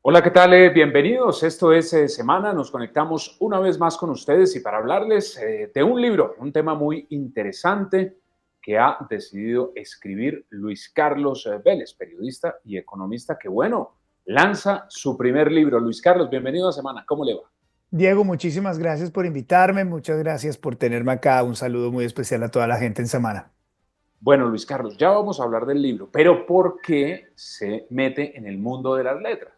Hola, ¿qué tal? Bienvenidos. Esto es Semana. Nos conectamos una vez más con ustedes y para hablarles de un libro, un tema muy interesante que ha decidido escribir Luis Carlos Vélez, periodista y economista que, bueno, lanza su primer libro. Luis Carlos, bienvenido a Semana. ¿Cómo le va? Diego, muchísimas gracias por invitarme, muchas gracias por tenerme acá. Un saludo muy especial a toda la gente en Semana. Bueno, Luis Carlos, ya vamos a hablar del libro, pero ¿por qué se mete en el mundo de las letras?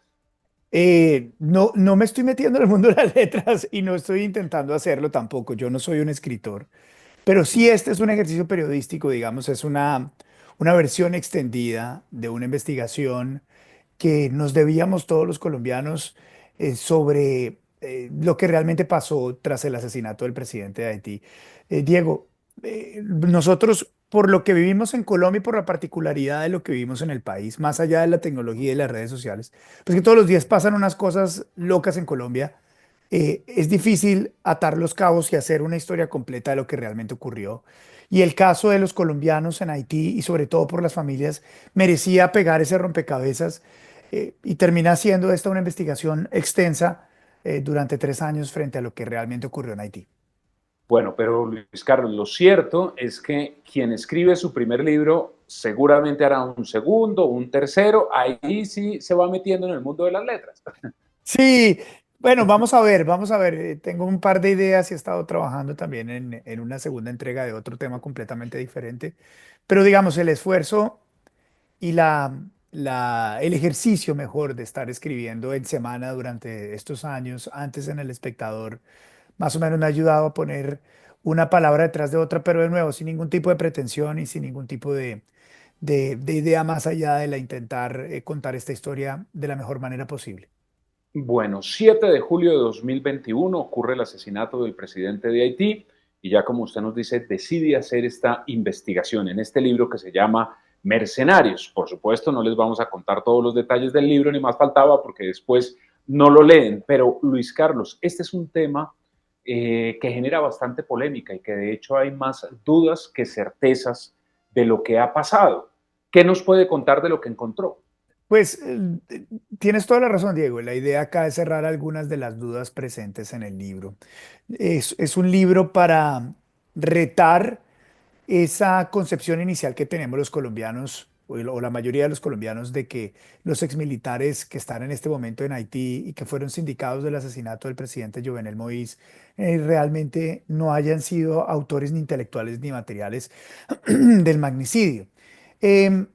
No me estoy metiendo en el mundo de las letras y no estoy intentando hacerlo tampoco. Yo no soy un escritor, pero sí este es un ejercicio periodístico, digamos, es una versión extendida de una investigación que nos debíamos todos los colombianos sobre lo que realmente pasó tras el asesinato del presidente de Haití. Diego, nosotros, por lo que vivimos en Colombia y por la particularidad de lo que vivimos en el país, más allá de la tecnología y las redes sociales, pues que todos los días pasan unas cosas locas en Colombia. Es difícil atar los cabos y hacer una historia completa de lo que realmente ocurrió. Y el caso de los colombianos en Haití y sobre todo por las familias merecía pegar ese rompecabezas y termina siendo esta una investigación extensa durante 3 años frente a lo que realmente ocurrió en Haití. Bueno, pero Luis Carlos, lo cierto es que quien escribe su primer libro seguramente hará un segundo, un tercero, ahí sí se va metiendo en el mundo de las letras. Sí, bueno, vamos a ver, vamos a ver. Tengo un par de ideas y he estado trabajando también en una segunda entrega de otro tema completamente diferente. Pero digamos, el esfuerzo y el ejercicio mejor de estar escribiendo en semana durante estos años, antes en El Espectador, más o menos me ha ayudado a poner una palabra detrás de otra, pero de nuevo, sin ningún tipo de pretensión y sin ningún tipo de idea más allá de la intentar contar esta historia de la mejor manera posible. Bueno, 7 de julio de 2021 ocurre el asesinato del presidente de Haití y ya como usted nos dice, decide hacer esta investigación en este libro que se llama Mercenarios. Por supuesto, no les vamos a contar todos los detalles del libro, ni más faltaba, porque después no lo leen. Pero Luis Carlos, este es un tema que genera bastante polémica y que de hecho hay más dudas que certezas de lo que ha pasado. ¿Qué nos puede contar de lo que encontró? Pues tienes toda la razón, Diego. La idea acá es cerrar algunas de las dudas presentes en el libro. Es un libro para retar esa concepción inicial que tenemos los colombianos, o la mayoría de los colombianos, de que los exmilitares que están en este momento en Haití y que fueron sindicados del asesinato del presidente Jovenel Moïse, realmente no hayan sido autores ni intelectuales ni materiales del magnicidio. Em,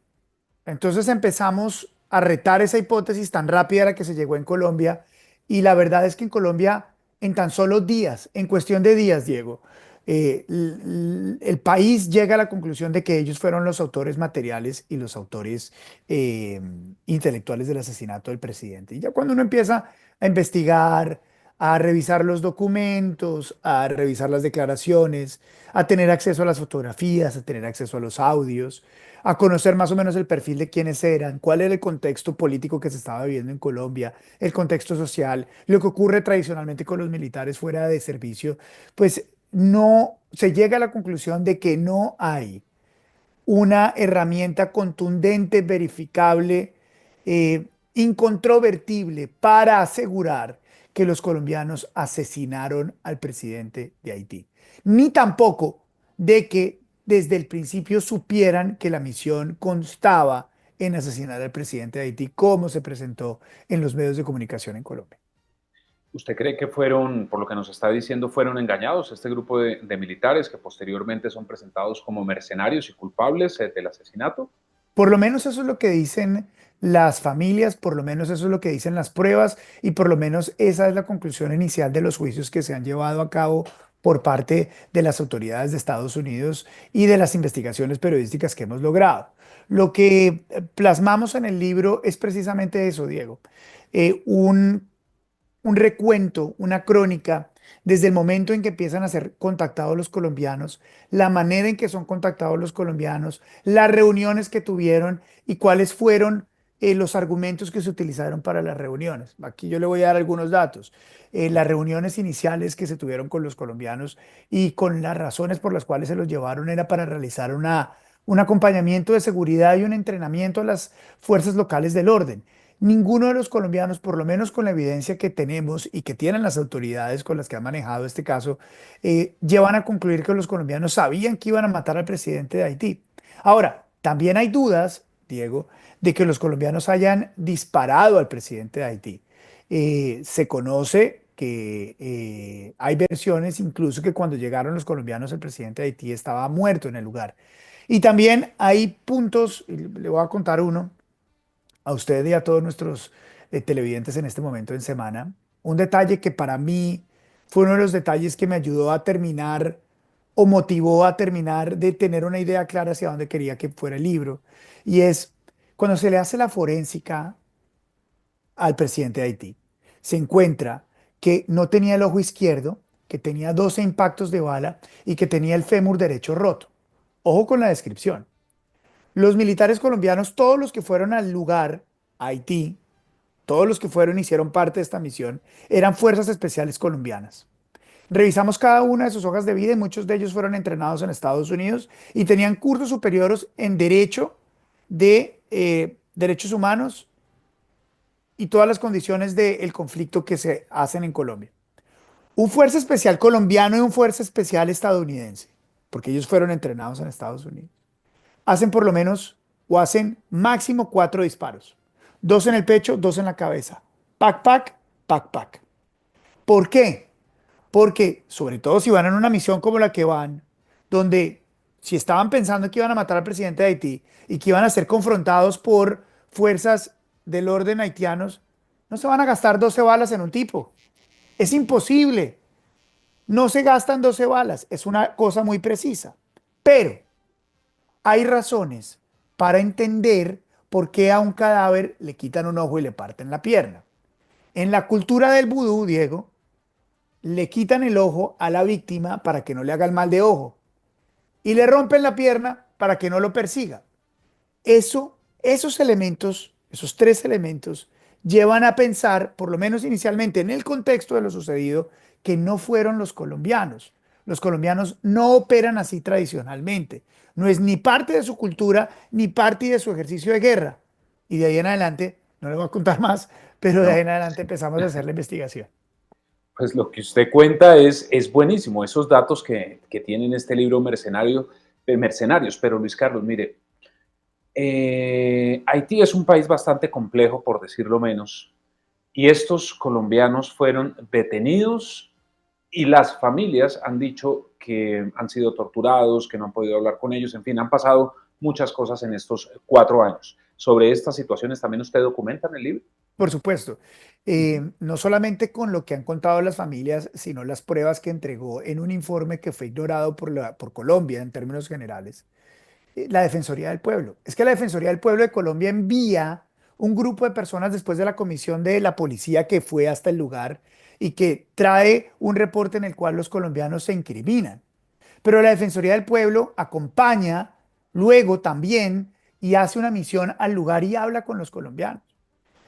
entonces empezamos a retar esa hipótesis tan rápida a la que se llegó en Colombia y la verdad es que en Colombia, en tan solo días, en cuestión de días, Diego, el país llega a la conclusión de que ellos fueron los autores materiales y los autores eh, intelectuales del asesinato del presidente. Y ya cuando uno empieza a investigar, a revisar los documentos, a revisar las declaraciones, a tener acceso a las fotografías, a tener acceso a los audios, a conocer más o menos el perfil de quiénes eran, cuál era el contexto político que se estaba viviendo en Colombia, el contexto social, lo que ocurre tradicionalmente con los militares fuera de servicio, pues no se llega a la conclusión de que no hay una herramienta contundente, verificable, incontrovertible para asegurar que los colombianos asesinaron al presidente de Haití, ni tampoco de que desde el principio supieran que la misión constaba en asesinar al presidente de Haití, como se presentó en los medios de comunicación en Colombia. ¿Usted cree que fueron, por lo que nos está diciendo, fueron engañados este grupo de militares que posteriormente son presentados como mercenarios y culpables del asesinato? Por lo menos eso es lo que dicen las familias, por lo menos eso es lo que dicen las pruebas y por lo menos esa es la conclusión inicial de los juicios que se han llevado a cabo por parte de las autoridades de Estados Unidos y de las investigaciones periodísticas que hemos logrado. Lo que plasmamos en el libro es precisamente eso, Diego. Un recuento, una crónica, desde el momento en que empiezan a ser contactados los colombianos, la manera en que son contactados los colombianos, las reuniones que tuvieron y cuáles fueron los argumentos que se utilizaron para las reuniones. Aquí yo le voy a dar algunos datos. Las reuniones iniciales que se tuvieron con los colombianos y con las razones por las cuales se los llevaron era para realizar un acompañamiento de seguridad y un entrenamiento a las fuerzas locales del orden. ninguno de los colombianos, por lo menos con la evidencia que tenemos y que tienen las autoridades con las que han manejado este caso, llevan a concluir que los colombianos sabían que iban a matar al presidente de Haití. Ahora, también hay dudas, Diego, de que los colombianos hayan disparado al presidente de Haití. Se conoce que hay versiones incluso que cuando llegaron los colombianos el presidente de Haití estaba muerto en el lugar. Y también hay puntos, y le voy a contar uno a usted y a todos nuestros televidentes en este momento en semana, un detalle que para mí fue uno de los detalles que me ayudó a terminar o motivó a terminar de tener una idea clara hacia dónde quería que fuera el libro, y es cuando se le hace la forénsica al presidente de Haití, se encuentra que no tenía el ojo izquierdo, que tenía 12 impactos de bala y que tenía el fémur derecho roto. Ojo con la descripción. Los militares colombianos, todos los que fueron al lugar, a Haití, todos los que fueron y hicieron parte de esta misión, eran fuerzas especiales colombianas. Revisamos cada una de sus hojas de vida y muchos de ellos fueron entrenados en Estados Unidos y tenían cursos superiores en derecho de derechos humanos y todas las condiciones del conflicto que se hacen en Colombia. Un fuerza especial colombiano y un fuerza especial estadounidense, porque ellos fueron entrenados en Estados Unidos, hacen por lo menos o hacen máximo 4 disparos. 2 en el pecho, 2 en la cabeza. Pac, pac, pac, pac. ¿Por qué? Porque, sobre todo si van en una misión como la que van, donde si estaban pensando que iban a matar al presidente de Haití y que iban a ser confrontados por fuerzas del orden haitianos, no se van a gastar 12 balas en un tipo. Es imposible. No se gastan 12 balas. Es una cosa muy precisa. Pero hay razones para entender por qué a un cadáver le quitan un ojo y le parten la pierna. En la cultura del vudú, Diego, le quitan el ojo a la víctima para que no le haga el mal de ojo y le rompen la pierna para que no lo persiga. Esos elementos, esos 3 elementos, llevan a pensar, por lo menos inicialmente en el contexto de lo sucedido, que no fueron los colombianos. Los colombianos no operan así tradicionalmente. No es ni parte de su cultura ni parte de su ejercicio de guerra. Y de ahí en adelante, no le voy a contar más, pero de ahí No, en adelante empezamos a hacer la investigación. pues lo que usted cuenta es buenísimo, esos datos que tiene en este libro Mercenarios, pero Luis Carlos, mire, Haití es un país bastante complejo, por decirlo menos, y estos colombianos fueron detenidos y las familias han dicho que han sido torturados, que no han podido hablar con ellos, en fin, han pasado muchas cosas en estos 4 años. Sobre estas situaciones también usted documenta en el libro. Por supuesto, no solamente con lo que han contado las familias, sino las pruebas que entregó en un informe que fue ignorado por Colombia en términos generales, la Defensoría del Pueblo. Es que la Defensoría del Pueblo de Colombia envía un grupo de personas después de la comisión de la policía que fue hasta el lugar y que trae un reporte en el cual los colombianos se incriminan. Pero la Defensoría del Pueblo acompaña luego también y hace una misión al lugar y habla con los colombianos.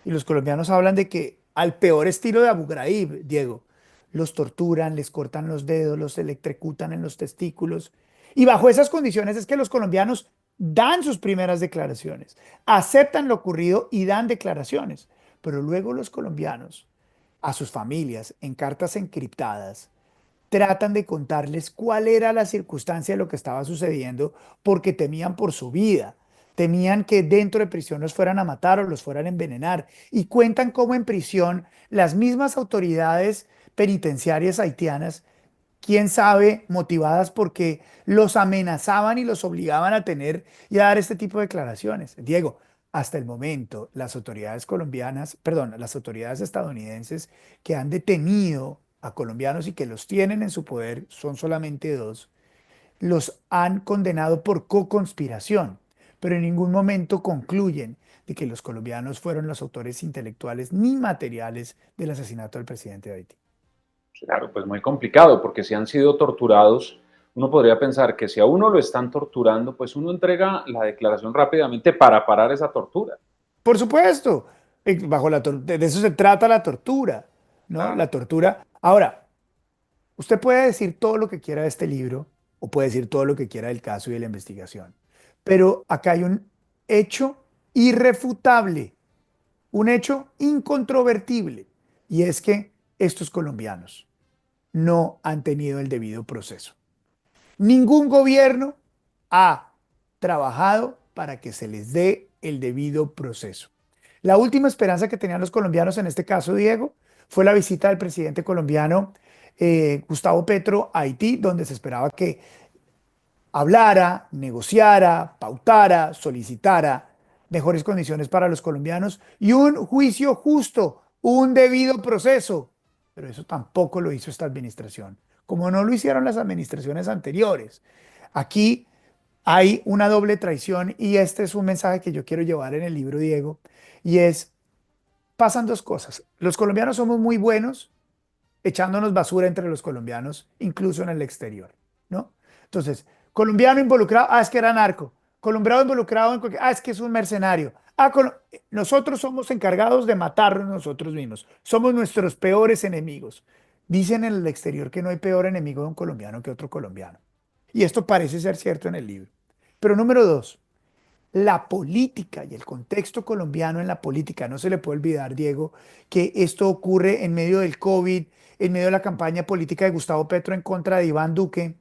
Y los colombianos hablan de que al peor estilo de Abu Ghraib, Diego, los torturan, les cortan los dedos, los electrocutan en los testículos. Y bajo esas condiciones es que los colombianos dan sus primeras declaraciones, aceptan lo ocurrido y dan declaraciones. Pero luego los colombianos, a sus familias, en cartas encriptadas, tratan de contarles cuál era la circunstancia de lo que estaba sucediendo porque temían por su vida. Temían que dentro de prisión los fueran a matar o los fueran a envenenar. Y cuentan cómo en prisión las mismas autoridades penitenciarias haitianas, quién sabe, motivadas porque los amenazaban y los obligaban a tener y a dar este tipo de declaraciones. Diego, hasta el momento, las autoridades colombianas, perdón, las autoridades estadounidenses que han detenido a colombianos y que los tienen en su poder, son solamente 2, los han condenado por co-conspiración, pero en ningún momento concluyen de que los colombianos fueron los autores intelectuales ni materiales del asesinato del presidente de Haití. Claro, pues muy complicado, porque si han sido torturados, uno podría pensar que si a uno lo están torturando, pues uno entrega la declaración rápidamente para parar esa tortura. Por supuesto, de eso se trata la tortura, ¿no? Claro. La tortura. Ahora, usted puede decir todo lo que quiera de este libro o puede decir todo lo que quiera del caso y de la investigación, pero acá hay un hecho irrefutable, un hecho incontrovertible, y es que estos colombianos no han tenido el debido proceso. Ningún gobierno ha trabajado para que se les dé el debido proceso. La última esperanza que tenían los colombianos, en este caso, Diego, fue la visita del presidente colombiano Gustavo Petro a Haití, donde se esperaba que hablara, negociara, pautara, solicitara mejores condiciones para los colombianos y un juicio justo, un debido proceso. Pero eso tampoco lo hizo esta administración, como no lo hicieron las administraciones anteriores. Aquí hay una doble traición y este es un mensaje que yo quiero llevar en el libro, Diego, y es, pasan dos cosas. Los colombianos somos muy buenos echándonos basura entre los colombianos, incluso en el exterior, ¿no? Entonces, colombiano involucrado, es que era narco. Colombiano involucrado en cualquier, es que es un mercenario. Nosotros somos encargados de matarnos nosotros mismos. Somos nuestros peores enemigos. Dicen en el exterior que no hay peor enemigo de un colombiano que otro colombiano. Y esto parece ser cierto en el libro. Pero número dos, la política y el contexto colombiano en la política. No se le puede olvidar, Diego, que esto ocurre en medio del COVID, en medio de la campaña política de Gustavo Petro en contra de Iván Duque,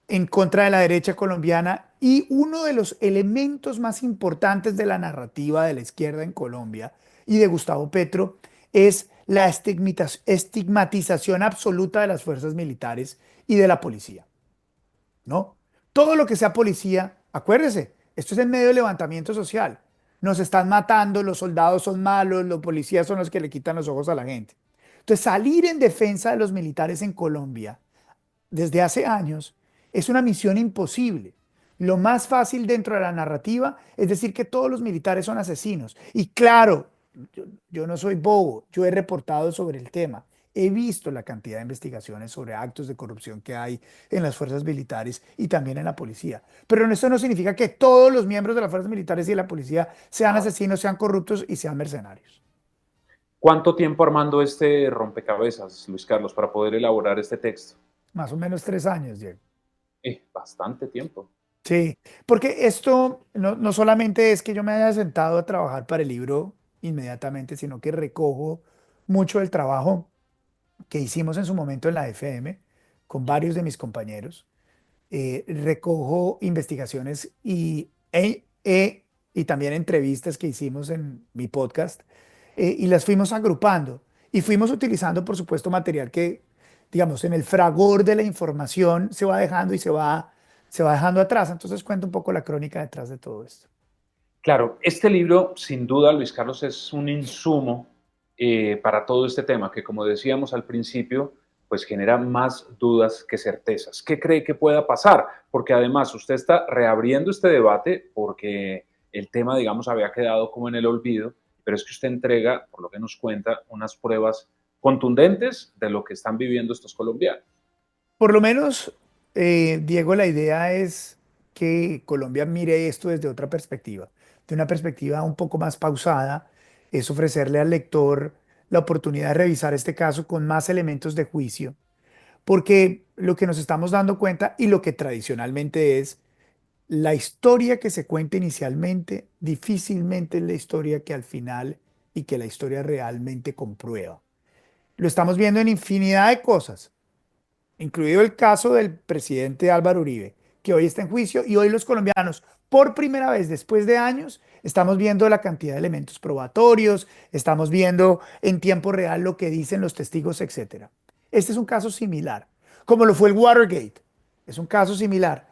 en contra de la derecha colombiana. Y uno de los elementos más importantes de la narrativa de la izquierda en Colombia y de Gustavo Petro es la estigmatización absoluta de las fuerzas militares y de la policía, ¿no? Todo lo que sea policía, acuérdese, esto es en medio del levantamiento social. Nos están matando, los soldados son malos, los policías son los que le quitan los ojos a la gente. Entonces, salir en defensa de los militares en Colombia desde hace años es una misión imposible. Lo más fácil dentro de la narrativa es decir que todos los militares son asesinos. Y claro, yo no soy bobo, yo he reportado sobre el tema. He visto la cantidad de investigaciones sobre actos de corrupción que hay en las fuerzas militares y también en la policía. Pero esto no significa que todos los miembros de las fuerzas militares y de la policía sean asesinos, sean corruptos y sean mercenarios. ¿Cuánto tiempo armando este rompecabezas, Luis Carlos, para poder elaborar este texto? Más o menos 3 años, Diego. Bastante tiempo. Sí, porque esto no solamente es que yo me haya sentado a trabajar para el libro inmediatamente, sino que recojo mucho del trabajo que hicimos en su momento en la FM con varios de mis compañeros. Recojo investigaciones y también entrevistas que hicimos en mi podcast y las fuimos agrupando y fuimos utilizando, por supuesto, material que, digamos, en el fragor de la información se va dejando y se va dejando atrás. Entonces cuento un poco la crónica detrás de todo esto. Claro, este libro, sin duda, Luis Carlos, es un insumo para todo este tema, que como decíamos al principio, pues genera más dudas que certezas. ¿Qué cree que pueda pasar? Porque además usted está reabriendo este debate porque el tema, digamos, había quedado como en el olvido, pero es que usted entrega, por lo que nos cuenta, unas pruebas contundentes de lo que están viviendo estos colombianos. Por lo menos, Diego, la idea es que Colombia mire esto desde otra perspectiva, de una perspectiva un poco más pausada, es ofrecerle al lector la oportunidad de revisar este caso con más elementos de juicio, porque lo que nos estamos dando cuenta y lo que tradicionalmente es la historia que se cuenta inicialmente, difícilmente es la historia que al final y que la historia realmente comprueba. Lo estamos viendo en infinidad de cosas, incluido el caso del presidente Álvaro Uribe, que hoy está en juicio y hoy los colombianos, por primera vez después de años, estamos viendo la cantidad de elementos probatorios, estamos viendo en tiempo real lo que dicen los testigos, etcétera. Este es un caso similar, como lo fue el Watergate. Es un caso similar.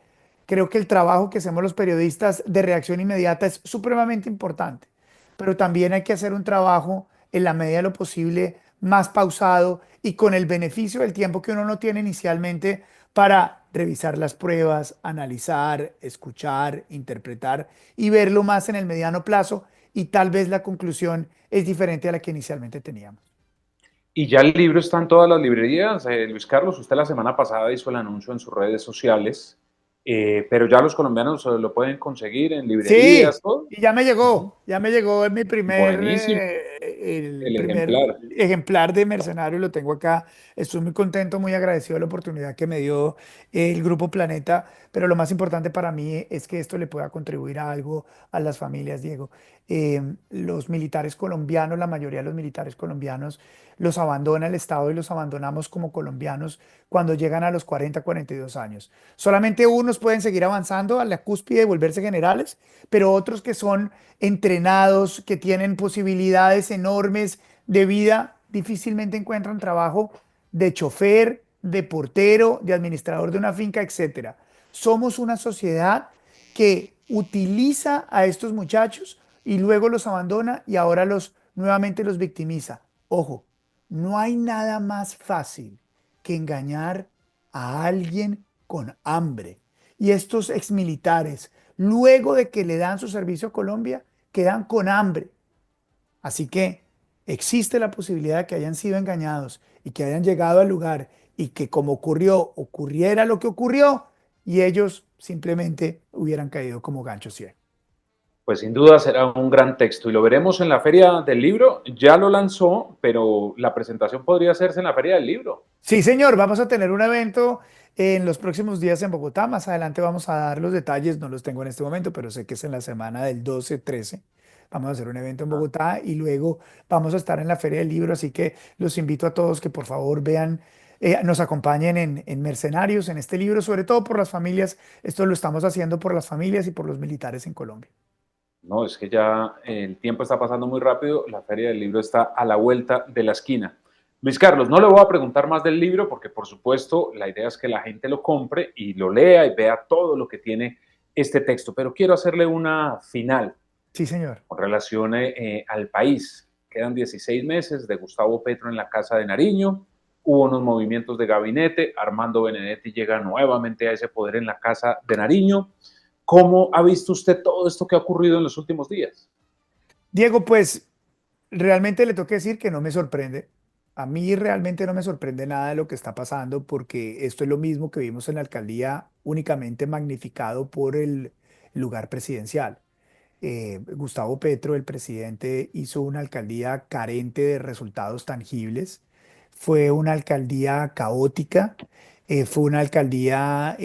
Creo que el trabajo que hacemos los periodistas de reacción inmediata es supremamente importante, pero también hay que hacer un trabajo en la medida de lo posible más pausado y con el beneficio del tiempo que uno no tiene inicialmente para revisar las pruebas, analizar, escuchar, interpretar y verlo más en el mediano plazo y tal vez la conclusión es diferente a la que inicialmente teníamos. Y ya el libro está en todas las librerías. Luis Carlos, usted la semana pasada hizo el anuncio en sus redes sociales, pero ya los colombianos lo pueden conseguir en librerías, Sí, todo. y Ujú. ya me llegó en mi Buenísimo, el el primer ejemplar. ejemplar de Mercenario, lo tengo acá. Estoy muy contento, muy agradecido de la oportunidad que me dio el Grupo Planeta, pero lo más importante para mí es que esto le pueda contribuir a algo a las familias, Diego. los militares colombianos, la mayoría de los militares colombianos, los abandona el Estado y los abandonamos como colombianos cuando llegan a los 40, 42 años. Solamente unos pueden seguir avanzando a la cúspide y volverse generales, pero otros que son entrenados, que tienen posibilidades enormes de vida, difícilmente encuentran trabajo de chofer, de portero, de administrador de una finca, etcétera. Somos una sociedad que utiliza a estos muchachos y luego los abandona y ahora nuevamente los victimiza. Ojo, no hay nada más fácil que engañar a alguien con hambre. Y estos exmilitares, luego de que le dan su servicio a Colombia, quedan con hambre. Así que existe la posibilidad de que hayan sido engañados y que hayan llegado al lugar y que como ocurriera lo que ocurrió y ellos simplemente hubieran caído como gancho ciego. Pues sin duda será un gran texto y lo veremos en la Feria del Libro. Ya lo lanzó, pero la presentación podría hacerse en la Feria del Libro. Sí, señor, vamos a tener un evento en los próximos días en Bogotá. Más adelante vamos a dar los detalles, no los tengo en este momento, pero sé que es en la semana del 12-13. Vamos a hacer un evento en Ah, Bogotá y luego vamos a estar en la Feria del Libro, así que los invito a todos que por favor vean, nos acompañen en Mercenarios, en este libro, sobre todo por las familias. Esto lo estamos haciendo por las familias y por los militares en Colombia. no, es que ya el tiempo está pasando muy rápido. La Feria del Libro está a la vuelta de la esquina. Luis Carlos, no le voy a preguntar más del libro porque, por supuesto, la idea es que la gente lo compre y lo lea y vea todo lo que tiene este texto. Pero quiero hacerle una final Sí, señor. con relación al país. Quedan 16 meses de Gustavo Petro en la Casa de Nariño. Hubo unos movimientos de gabinete. Armando Benedetti llega nuevamente a ese poder en la Casa de Nariño. ¿Cómo ha visto usted todo esto que ha ocurrido en los últimos días? Diego, pues realmente le tengo que decir que no me sorprende. A mí realmente no me sorprende nada de lo que está pasando porque esto es lo mismo que vimos en la alcaldía, únicamente magnificado por el lugar presidencial. Gustavo Petro, el presidente, hizo una alcaldía carente de resultados tangibles. Fue una alcaldía caótica, fue una alcaldía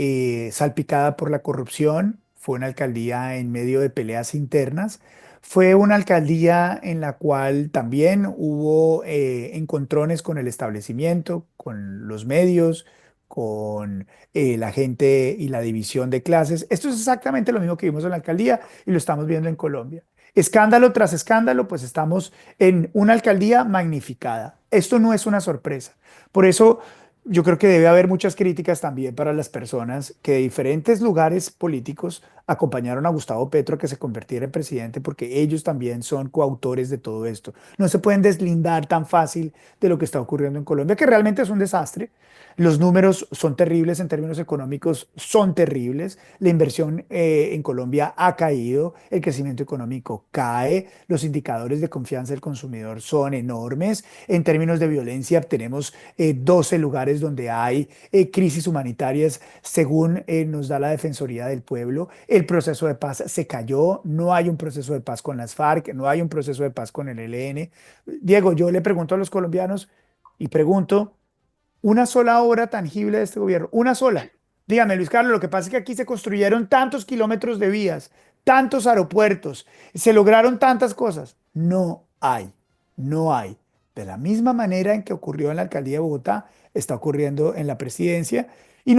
salpicada por la corrupción, fue una alcaldía en medio de peleas internas, fue una alcaldía en la cual también hubo encontrones con el establecimiento, con los medios, con la gente y la división de clases. Esto es exactamente lo mismo que vimos en la alcaldía y lo estamos viendo en Colombia. Escándalo tras escándalo, pues estamos en una alcaldía magnificada. Esto no es una sorpresa. Por eso yo creo que debe haber muchas críticas también para las personas que de diferentes lugares políticos acompañaron a Gustavo Petro a que se convirtiera en presidente, porque ellos también son coautores de todo esto. No se pueden deslindar tan fácil de lo que está ocurriendo en Colombia, que realmente es un desastre. Los números son terribles en términos económicos, son terribles. La inversión en Colombia ha caído, el crecimiento económico cae, los indicadores de confianza del consumidor son enormes. En términos de violencia, tenemos 12 lugares donde hay crisis humanitarias, según nos da la Defensoría del Pueblo. El proceso de paz se cayó, no hay un proceso de paz con las FARC, no hay un proceso de paz con el ELN. Diego, yo le pregunto a los colombianos y pregunto, una sola obra tangible de este gobierno, una sola. Dígame, Luis Carlos, lo que pasa es que aquí se construyeron tantos kilómetros de vías, tantos aeropuertos, se lograron tantas cosas. No hay, no hay. De la misma manera en que ocurrió en la alcaldía de Bogotá, está ocurriendo en la presidencia y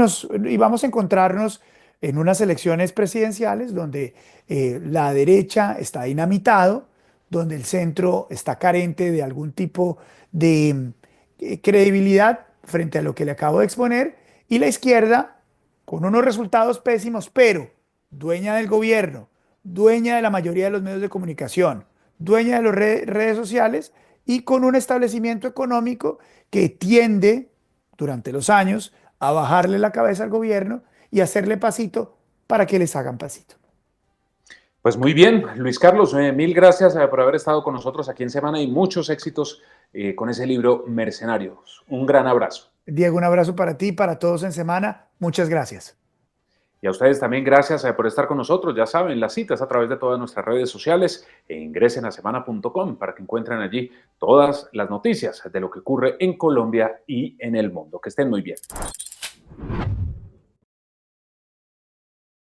vamos a encontrarnos en unas elecciones presidenciales donde la derecha está dinamitado, donde el centro está carente de algún tipo de credibilidad frente a lo que le acabo de exponer y la izquierda con unos resultados pésimos, pero dueña del gobierno, dueña de la mayoría de los medios de comunicación, dueña de las redes sociales y con un establecimiento económico que tiende durante los años a bajarle la cabeza al gobierno y hacerle pasito para que les hagan pasito. Pues muy bien, Luis Carlos, mil gracias por haber estado con nosotros aquí en Semana y muchos éxitos con ese libro Mercenarios. Un gran abrazo. Diego, un abrazo para ti, para todos en semana. Muchas gracias. Y a ustedes también gracias por estar con nosotros. Ya saben, las citas a través de todas nuestras redes sociales e ingresen a semana.com para que encuentren allí todas las noticias de lo que ocurre en Colombia y en el mundo. Que estén muy bien.